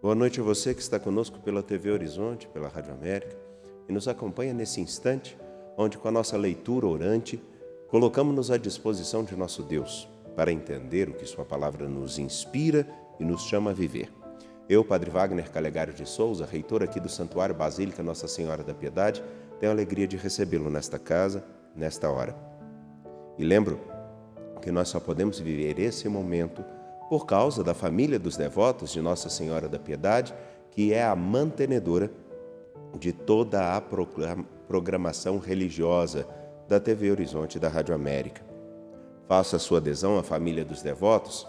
Boa noite a você que está conosco pela TV Horizonte, pela Rádio América, e nos acompanha nesse instante, onde com a nossa leitura orante, colocamos-nos à disposição de nosso Deus, para entender o que Sua Palavra nos inspira e nos chama a viver. Eu, Padre Wagner Calegário de Souza, reitor aqui do Santuário Basílica Nossa Senhora da Piedade, tenho a alegria de recebê-lo nesta casa, nesta hora. E lembro que nós só podemos viver esse momento por causa da família dos devotos de Nossa Senhora da Piedade, que é a mantenedora de toda a programação religiosa da TV Horizonte e da Rádio América. Faça a sua adesão à família dos devotos,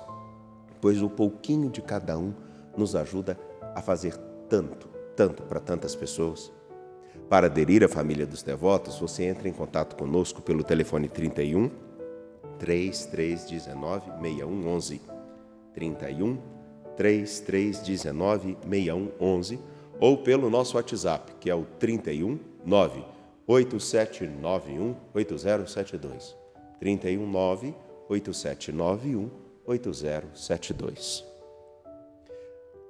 pois o pouquinho de cada um nos ajuda a fazer tanto para tantas pessoas. Para aderir à família dos devotos, você entra em contato conosco pelo telefone 31 3319 6111. 31 3319 6111 ou pelo nosso WhatsApp, que é o 31 98791 8072. 31 98791 8072.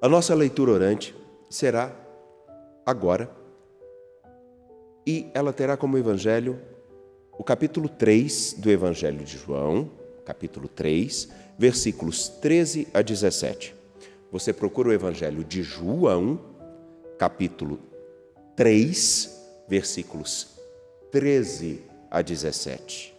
A nossa leitura orante será agora e ela terá como evangelho o capítulo 3 do Evangelho de João, capítulo 3, versículos 13 a 17. Você procura o Evangelho de João, capítulo 3, versículos 13 a 17.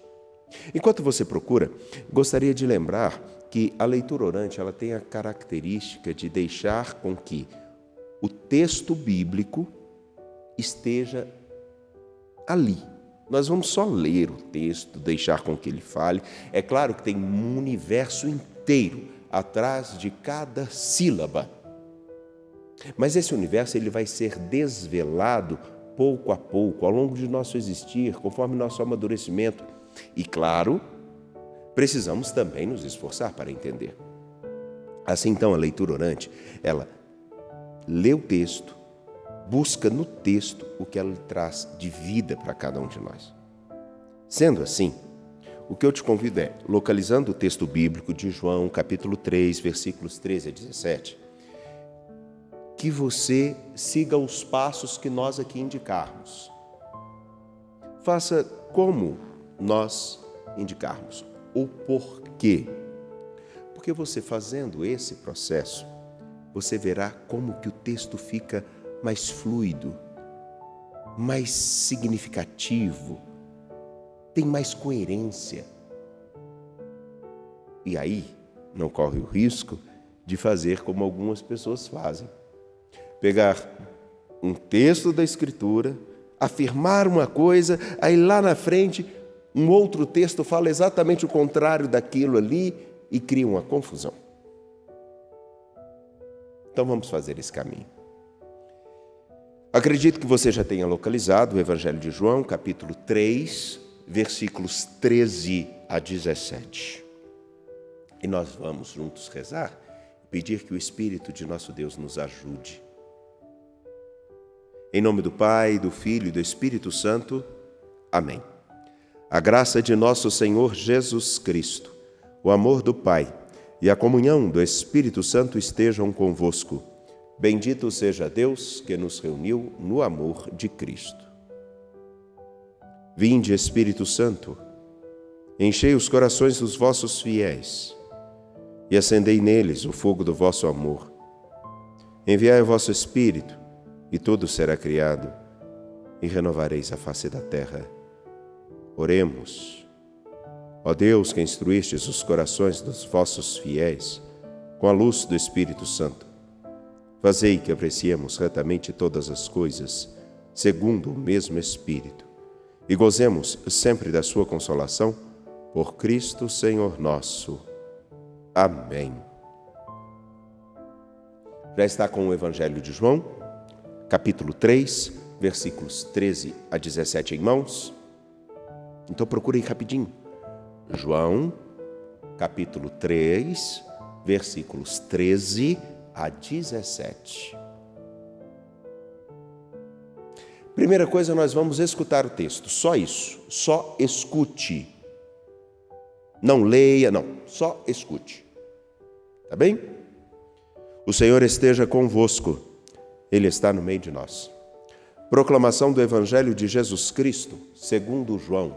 Enquanto você procura, gostaria de lembrar que a leitura orante ela tem a característica de deixar com que o texto bíblico esteja ali. Nós vamos só ler o texto, deixar com que ele fale. É claro que tem um universo inteiro atrás de cada sílaba. Mas esse universo ele vai ser desvelado pouco a pouco, ao longo de nosso existir, conforme nosso amadurecimento. E claro, precisamos também nos esforçar para entender. Assim, então, a leitura orante, ela lê o texto, busca no texto o que ela traz de vida para cada um de nós. Sendo assim, o que eu te convido é, localizando o texto bíblico de João, capítulo 3, versículos 13 a 17, que você siga os passos que nós aqui indicarmos. Faça como nós indicarmos, o porquê. Porque você fazendo esse processo, você verá como que o texto fica mais fluido, mais significativo, tem mais coerência. E aí não corre o risco de fazer como algumas pessoas fazem. Pegar um texto da Escritura, afirmar uma coisa, aí lá na frente um outro texto fala exatamente o contrário daquilo ali e cria uma confusão. Então vamos fazer esse caminho. Acredito que você já tenha localizado o Evangelho de João, capítulo 3, versículos 13 a 17. E nós vamos juntos rezar e pedir que o Espírito de nosso Deus nos ajude. Em nome do Pai, do Filho e do Espírito Santo. Amém. A graça de nosso Senhor Jesus Cristo, o amor do Pai e a comunhão do Espírito Santo estejam convosco. Bendito seja Deus que nos reuniu no amor de Cristo. Vinde, Espírito Santo, enchei os corações dos vossos fiéis e acendei neles o fogo do vosso amor. Enviai o vosso Espírito e tudo será criado e renovareis a face da terra. Oremos. Ó Deus, que instruístes os corações dos vossos fiéis com a luz do Espírito Santo, fazei que apreciemos retamente todas as coisas, segundo o mesmo Espírito, e gozemos sempre da sua consolação, por Cristo Senhor nosso. Amém. Já está com o Evangelho de João, capítulo 3, versículos 13 a 17 em mãos? Então procurem rapidinho. João, capítulo 3, versículos 13 a 17. Primeira coisa, nós vamos escutar o texto, só isso, só escute. Não leia, não, só escute. Tá bem? O Senhor esteja convosco, Ele está no meio de nós. Proclamação do Evangelho de Jesus Cristo, segundo João.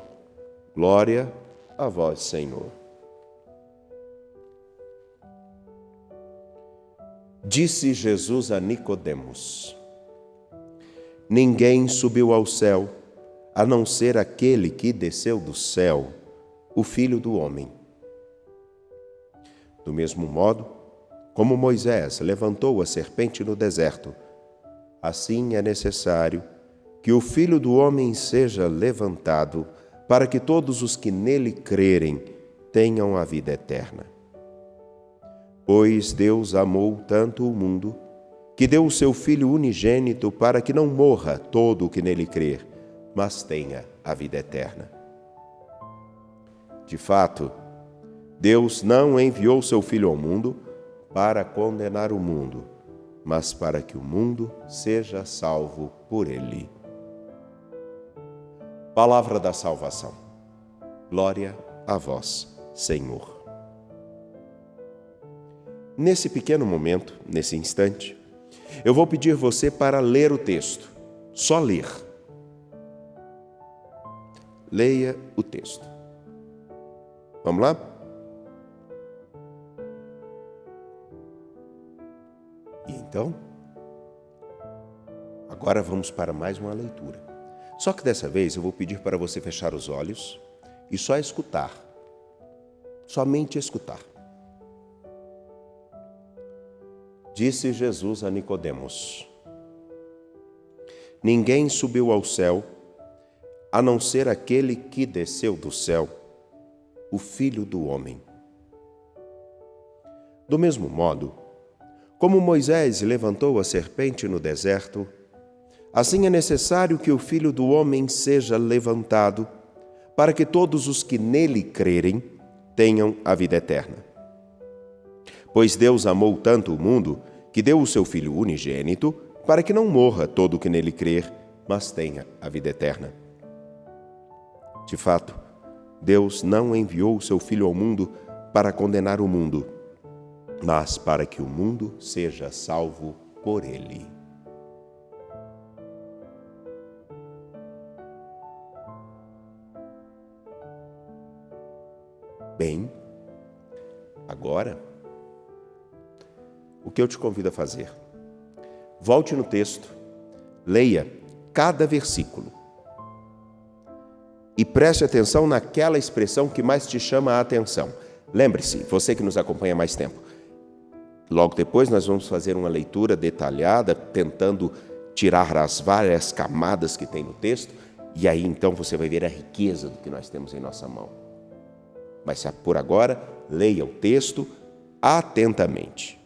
Glória a vós, Senhor. Disse Jesus a Nicodemos: Ninguém subiu ao céu, a não ser aquele que desceu do céu, o Filho do Homem. Do mesmo modo, como Moisés levantou a serpente no deserto, assim é necessário que o Filho do Homem seja levantado, para que todos os que nele crerem tenham a vida eterna. Pois Deus amou tanto o mundo, que deu o seu Filho unigênito para que não morra todo o que nele crer, mas tenha a vida eterna. De fato, Deus não enviou seu Filho ao mundo para condenar o mundo, mas para que o mundo seja salvo por ele. Palavra da salvação. Glória a vós, Senhor. Nesse pequeno momento, nesse instante, eu vou pedir você para ler o texto. Só ler. Leia o texto. Vamos lá? E então, agora vamos para mais uma leitura. Só que dessa vez eu vou pedir para você fechar os olhos e só escutar. Somente escutar. Disse Jesus a Nicodemos: Ninguém subiu ao céu, a não ser aquele que desceu do céu, o Filho do Homem. Do mesmo modo, como Moisés levantou a serpente no deserto, assim é necessário que o Filho do Homem seja levantado, para que todos os que nele crerem tenham a vida eterna. Pois Deus amou tanto o mundo, que deu o seu Filho unigênito, para que não morra todo o que nele crer, mas tenha a vida eterna. De fato, Deus não enviou o seu Filho ao mundo para condenar o mundo, mas para que o mundo seja salvo por ele. Bem, agora, o que eu te convido a fazer? Volte no texto, leia cada versículo e preste atenção naquela expressão que mais te chama a atenção. Lembre-se, você que nos acompanha há mais tempo, logo depois nós vamos fazer uma leitura detalhada, tentando tirar as várias camadas que tem no texto, e aí então você vai ver a riqueza do que nós temos em nossa mão. Mas por agora, leia o texto atentamente.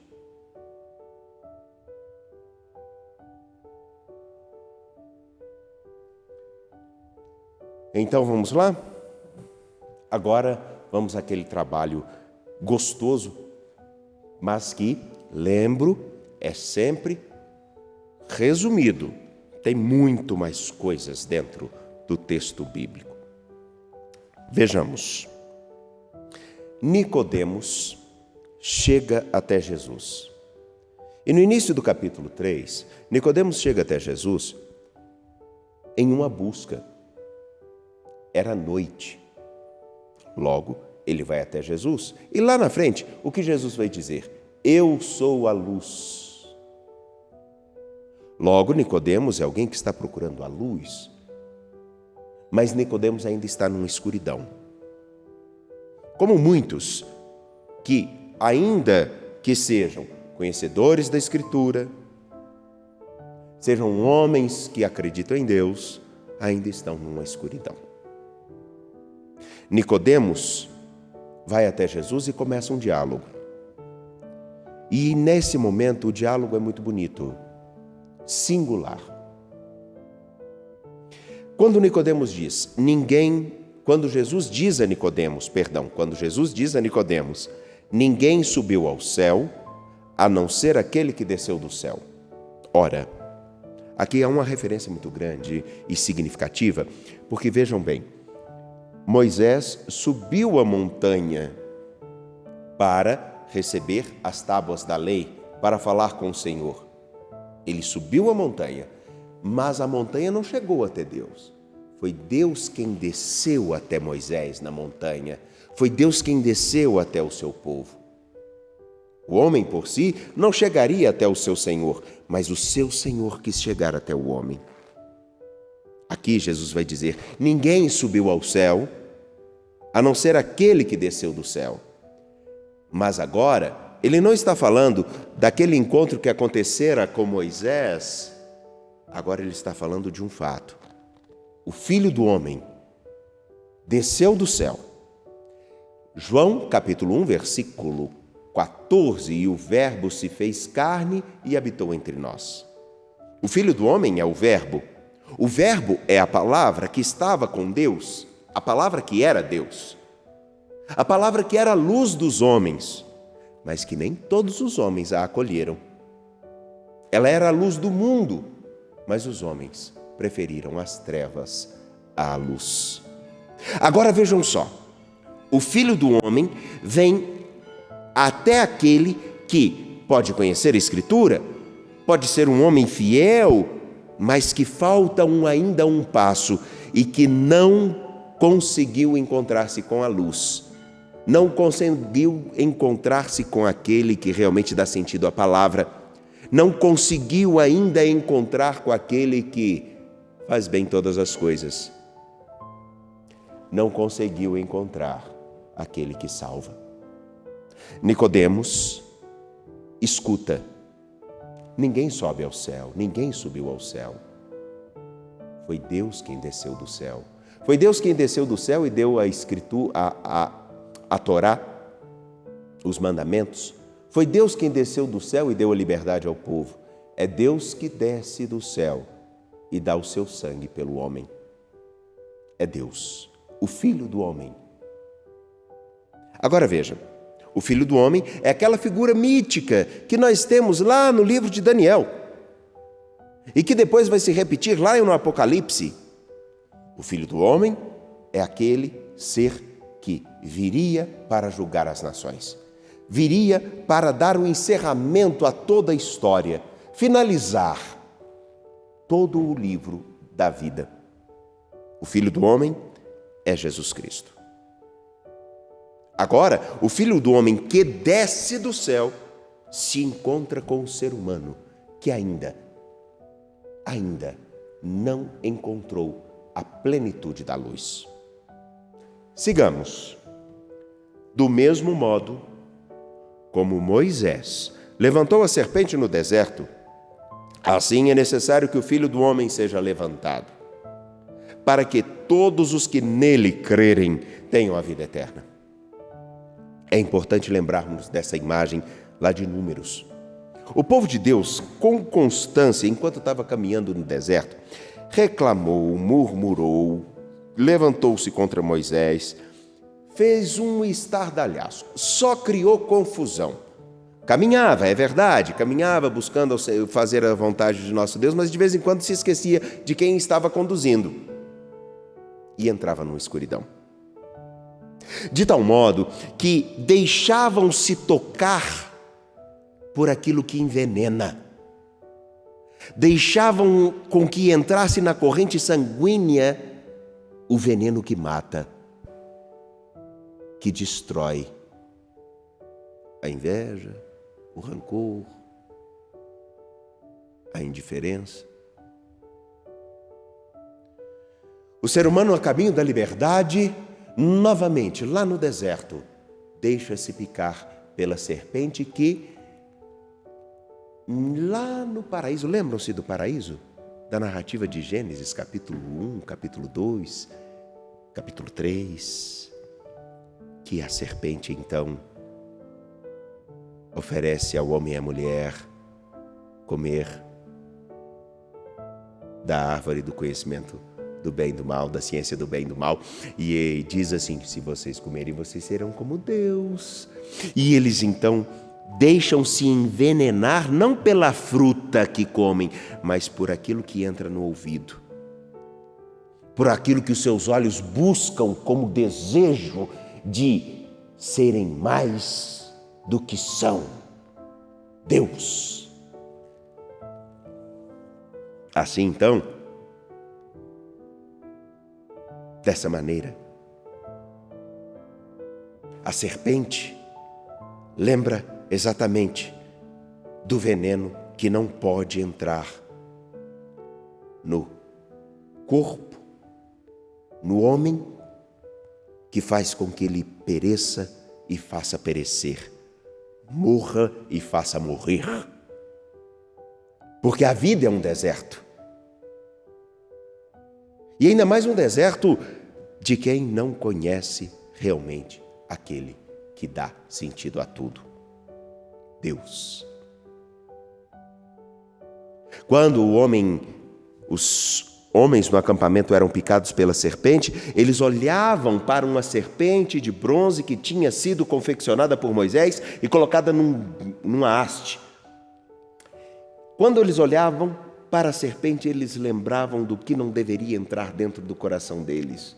Então vamos lá? Agora vamos àquele trabalho gostoso, mas que, lembro, é sempre resumido. Tem muito mais coisas dentro do texto bíblico. Vejamos. Nicodemos chega até Jesus. E no início do capítulo 3, Nicodemos chega até Jesus em uma busca. Era noite. Logo, ele vai até Jesus. E lá na frente, o que Jesus vai dizer? Eu sou a luz. Logo, Nicodemos é alguém que está procurando a luz. Mas Nicodemos ainda está numa escuridão. Como muitos que, ainda que sejam conhecedores da Escritura, sejam homens que acreditam em Deus, ainda estão numa escuridão. Nicodemos vai até Jesus e começa um diálogo. E nesse momento o diálogo é muito bonito, singular. Quando Nicodemos diz, quando Jesus diz a Nicodemos, ninguém subiu ao céu, a não ser aquele que desceu do céu. Ora, aqui há uma referência muito grande e significativa, porque vejam bem, Moisés subiu a montanha para receber as tábuas da lei, para falar com o Senhor. Ele subiu a montanha, mas a montanha não chegou até Deus. Foi Deus quem desceu até Moisés na montanha. Foi Deus quem desceu até o seu povo. O homem por si não chegaria até o seu Senhor, mas o seu Senhor quis chegar até o homem. Aqui Jesus vai dizer: ninguém subiu ao céu, a não ser aquele que desceu do céu. Mas agora, ele não está falando daquele encontro que acontecera com Moisés. Agora ele está falando de um fato. O Filho do Homem desceu do céu. João, capítulo 1, versículo 14, e o Verbo se fez carne e habitou entre nós. O Filho do Homem é o Verbo. O Verbo é a palavra que estava com Deus, a palavra que era Deus, a palavra que era a luz dos homens, mas que nem todos os homens a acolheram. Ela era a luz do mundo, mas os homens preferiram as trevas à luz. Agora vejam só, o Filho do Homem vem até aquele que pode conhecer a Escritura, pode ser um homem fiel, mas que falta ainda um passo e que não conseguiu encontrar-se com a luz, não conseguiu encontrar-se com aquele que realmente dá sentido à palavra, não conseguiu ainda encontrar com aquele que faz bem todas as coisas, não conseguiu encontrar aquele que salva. Nicodemos escuta: ninguém sobe ao céu, ninguém subiu ao céu. Foi Deus quem desceu do céu. Foi Deus quem desceu do céu e deu a Escritura, a Torá, os mandamentos. Foi Deus quem desceu do céu e deu a liberdade ao povo. É Deus que desce do céu e dá o seu sangue pelo homem. É Deus, o Filho do Homem. Agora veja, o Filho do Homem é aquela figura mítica que nós temos lá no livro de Daniel e que depois vai se repetir lá no Apocalipse. O Filho do Homem é aquele ser que viria para julgar as nações, viria para dar um encerramento a toda a história, finalizar todo o livro da vida. O Filho do Homem é Jesus Cristo. Agora, o Filho do Homem que desce do céu se encontra com o ser humano que ainda não encontrou a plenitude da luz. Sigamos. Do mesmo modo como Moisés levantou a serpente no deserto, assim é necessário que o Filho do Homem seja levantado, para que todos os que nele crerem tenham a vida eterna. É importante lembrarmos dessa imagem lá de Números. O povo de Deus, com constância, enquanto estava caminhando no deserto, reclamou, murmurou, levantou-se contra Moisés, fez um estardalhaço, só criou confusão. Caminhava, é verdade, caminhava buscando fazer a vontade de nosso Deus, mas de vez em quando se esquecia de quem estava conduzindo e entrava numa escuridão. De tal modo que deixavam-se tocar por aquilo que envenena. Deixavam com que entrasse na corrente sanguínea o veneno que mata, que destrói. A inveja, o rancor, a indiferença. O ser humano, a caminho da liberdade, novamente, lá no deserto, deixa-se picar pela serpente que, lá no paraíso, lembram-se do paraíso? Da narrativa de Gênesis, capítulo 1, capítulo 2, capítulo 3, que a serpente, então, oferece ao homem e à mulher comer da árvore do conhecimento do bem e do mal, da ciência do bem e do mal, e diz assim: se vocês comerem, vocês serão como Deus. E eles então deixam-se envenenar não pela fruta que comem, mas por aquilo que entra no ouvido, por aquilo que os seus olhos buscam como desejo de serem mais do que são, Deus. Assim então, dessa maneira, a serpente lembra exatamente do veneno que não pode entrar no corpo, no homem, que faz com que ele pereça e faça perecer, morra e faça morrer. Porque a vida é um deserto. E ainda mais um deserto de quem não conhece realmente aquele que dá sentido a tudo: Deus. Quando os homens no acampamento eram picados pela serpente, eles olhavam para uma serpente de bronze que tinha sido confeccionada por Moisés e colocada numa haste. Quando eles olhavam para a serpente, eles lembravam do que não deveria entrar dentro do coração deles,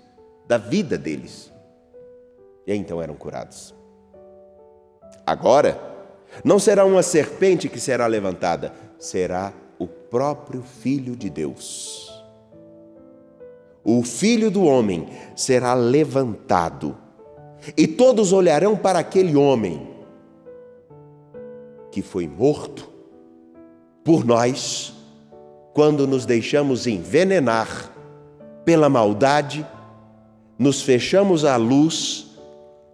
da vida deles. E então eram curados. Agora, não será uma serpente que será levantada, será o próprio Filho de Deus. O Filho do homem será levantado, e todos olharão para aquele homem que foi morto por nós, quando nos deixamos envenenar pela maldade, nos fechamos à luz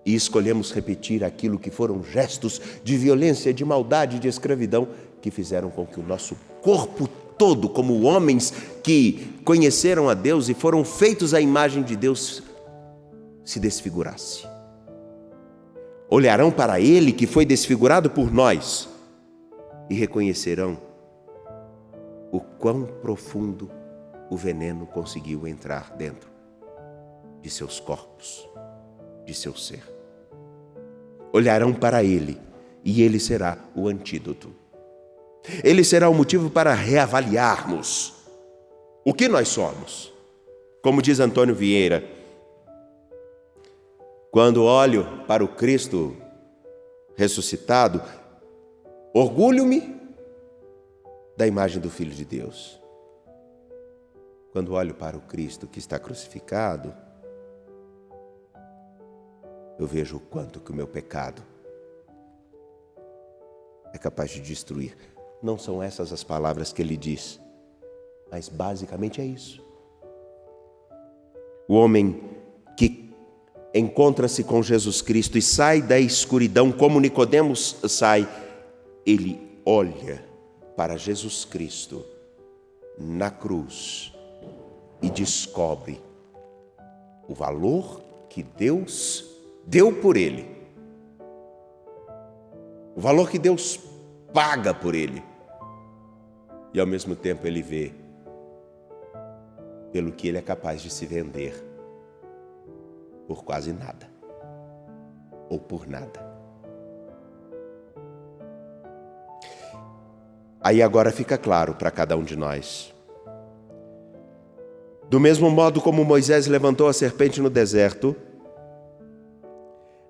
e escolhemos repetir aquilo que foram gestos de violência, de maldade, de escravidão, que fizeram com que o nosso corpo todo, como homens que conheceram a Deus e foram feitos à imagem de Deus, se desfigurasse. Olharão para Ele que foi desfigurado por nós e reconhecerão o quão profundo o veneno conseguiu entrar dentro de seus corpos, de seu ser. Olharão para Ele e Ele será o antídoto. Ele será o motivo para reavaliarmos o que nós somos. Como diz Antônio Vieira, quando olho para o Cristo ressuscitado, orgulho-me da imagem do Filho de Deus. Quando olho para o Cristo que está crucificado, eu vejo o quanto que o meu pecado é capaz de destruir. Não são essas as palavras que ele diz, mas basicamente é isso. O homem que encontra-se com Jesus Cristo e sai da escuridão, como Nicodemos sai, ele olha para Jesus Cristo na cruz e descobre o valor que Deus deu por ele, o valor que Deus paga por ele, e ao mesmo tempo ele vê pelo que ele é capaz de se vender por quase nada ou por nada. Aí agora fica claro para cada um de nós. Do mesmo modo como Moisés levantou a serpente no deserto,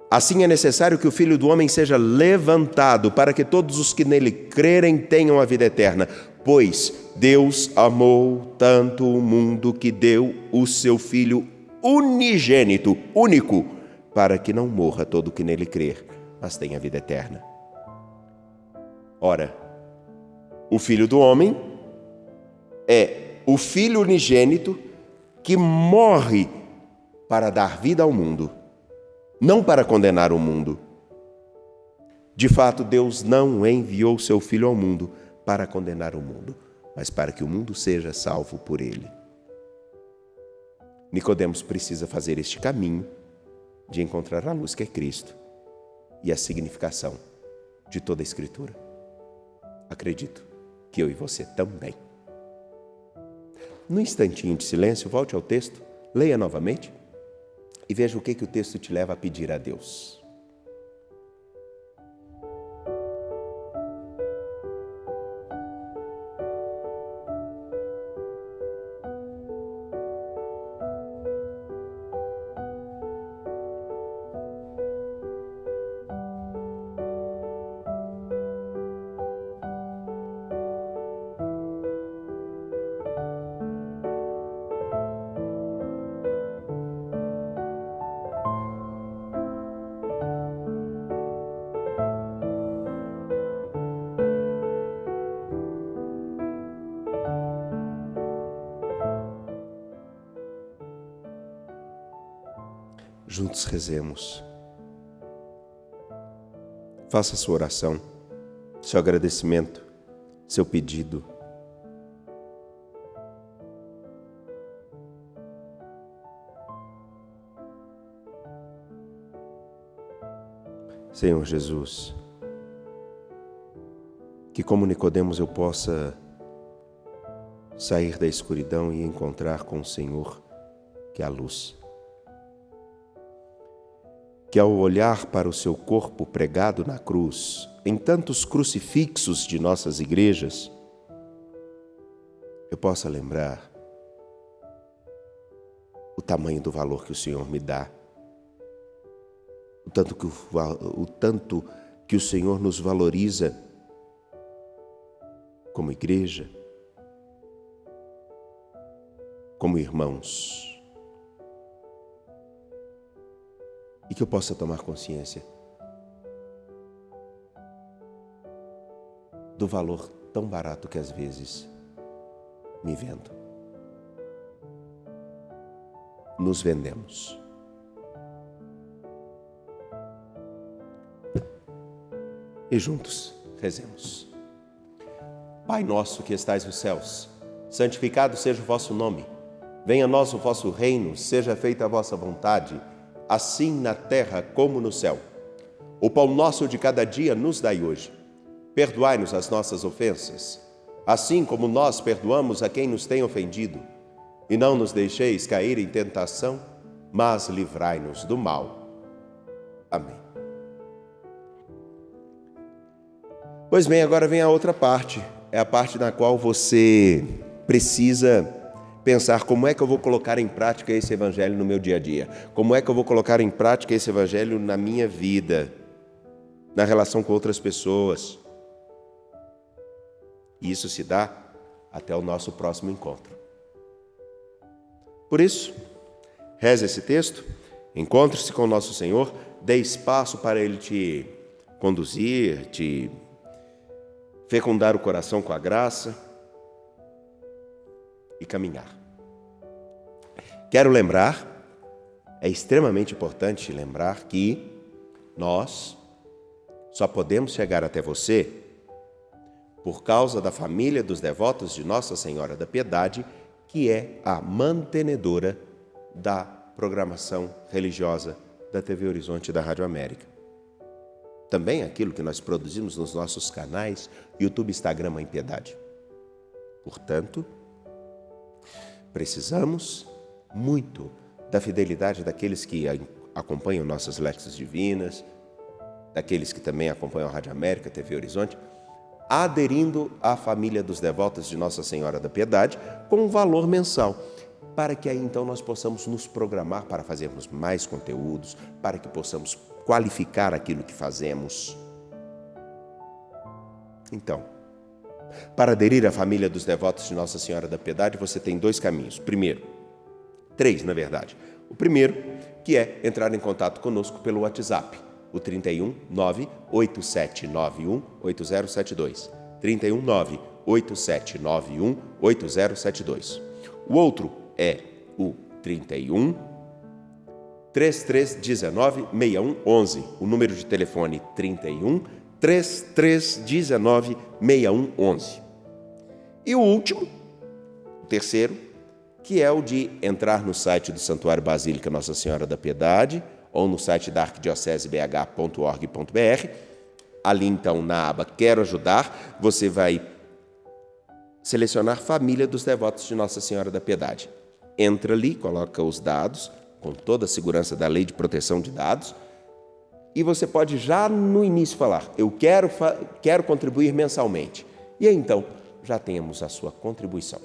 assim é necessário que o Filho do Homem seja levantado, para que todos os que nele crerem tenham a vida eterna. Pois Deus amou tanto o mundo que deu o seu Filho unigênito, único, para que não morra todo o que nele crer, mas tenha a vida eterna. Ora, o Filho do Homem é o Filho unigênito que morre para dar vida ao mundo, não para condenar o mundo. De fato, Deus não enviou seu Filho ao mundo para condenar o mundo, mas para que o mundo seja salvo por ele. Nicodemos precisa fazer este caminho de encontrar a luz que é Cristo e a significação de toda a Escritura. Acredito que eu e você também. Num instantinho de silêncio, volte ao texto, leia novamente e veja o que o texto te leva a pedir a Deus. Juntos rezemos. Faça sua oração, seu agradecimento, seu pedido. Senhor Jesus, que como Nicodemos eu possa sair da escuridão e encontrar com o Senhor, que é a luz. Que ao olhar para o seu corpo pregado na cruz, em tantos crucifixos de nossas igrejas, eu possa lembrar o tamanho do valor que o Senhor me dá, o tanto que o Senhor nos valoriza como igreja, como irmãos. E que eu possa tomar consciência do valor tão barato que às vezes me vendo. Nos vendemos. E juntos rezemos. Pai nosso que estais nos céus, santificado seja o vosso nome. Venha a nós o vosso reino, seja feita a vossa vontade, assim na terra como no céu. O pão nosso de cada dia nos dai hoje. Perdoai-nos as nossas ofensas, assim como nós perdoamos a quem nos tem ofendido. E não nos deixeis cair em tentação, mas livrai-nos do mal. Amém. Pois bem, agora vem a outra parte. É a parte na qual você precisa pensar como é que eu vou colocar em prática esse evangelho no meu dia a dia. Como é que eu vou colocar em prática esse evangelho na minha vida, na relação com outras pessoas. E isso se dá até o nosso próximo encontro. Por isso, reze esse texto, encontre-se com o nosso Senhor, dê espaço para Ele te conduzir, te fecundar o coração com a graça e caminhar. Quero lembrar, é extremamente importante lembrar que nós só podemos chegar até você por causa da família dos devotos de Nossa Senhora da Piedade, que é a mantenedora da programação religiosa da TV Horizonte e da Rádio América. Também aquilo que nós produzimos nos nossos canais YouTube, Instagram, Mãe Piedade. Portanto, precisamos muito da fidelidade daqueles que acompanham nossas Léxios Divinas, daqueles que também acompanham a Rádio América, TV Horizonte, aderindo à família dos devotos de Nossa Senhora da Piedade com um valor mensal, para que aí então nós possamos nos programar para fazermos mais conteúdos, para que possamos qualificar aquilo que fazemos. Então, para aderir à família dos devotos de Nossa Senhora da Piedade, você tem dois caminhos. Três, na verdade. O primeiro, que é entrar em contato conosco pelo WhatsApp, o 31 98791 8072. 31 98791 8072. O outro é o 31 3319 6111. O número de telefone 31 3319 6111. E o último, o terceiro, que é o de entrar no site do Santuário Basílica Nossa Senhora da Piedade ou no site da arquidiocesebh.org.br. Ali, então, na aba Quero Ajudar, você vai selecionar Família dos Devotos de Nossa Senhora da Piedade. Entra ali, coloca os dados, com toda a segurança da Lei de Proteção de Dados, e você pode já no início falar, eu quero contribuir mensalmente. E aí, então, já temos a sua contribuição.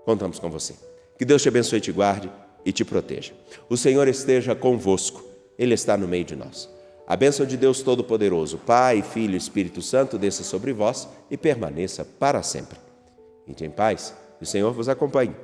Contamos com você. Que Deus te abençoe e te guarde e te proteja. O Senhor esteja convosco. Ele está no meio de nós. A bênção de Deus Todo-Poderoso, Pai, Filho e Espírito Santo, desça sobre vós e permaneça para sempre. Ide em paz, que o Senhor vos acompanhe.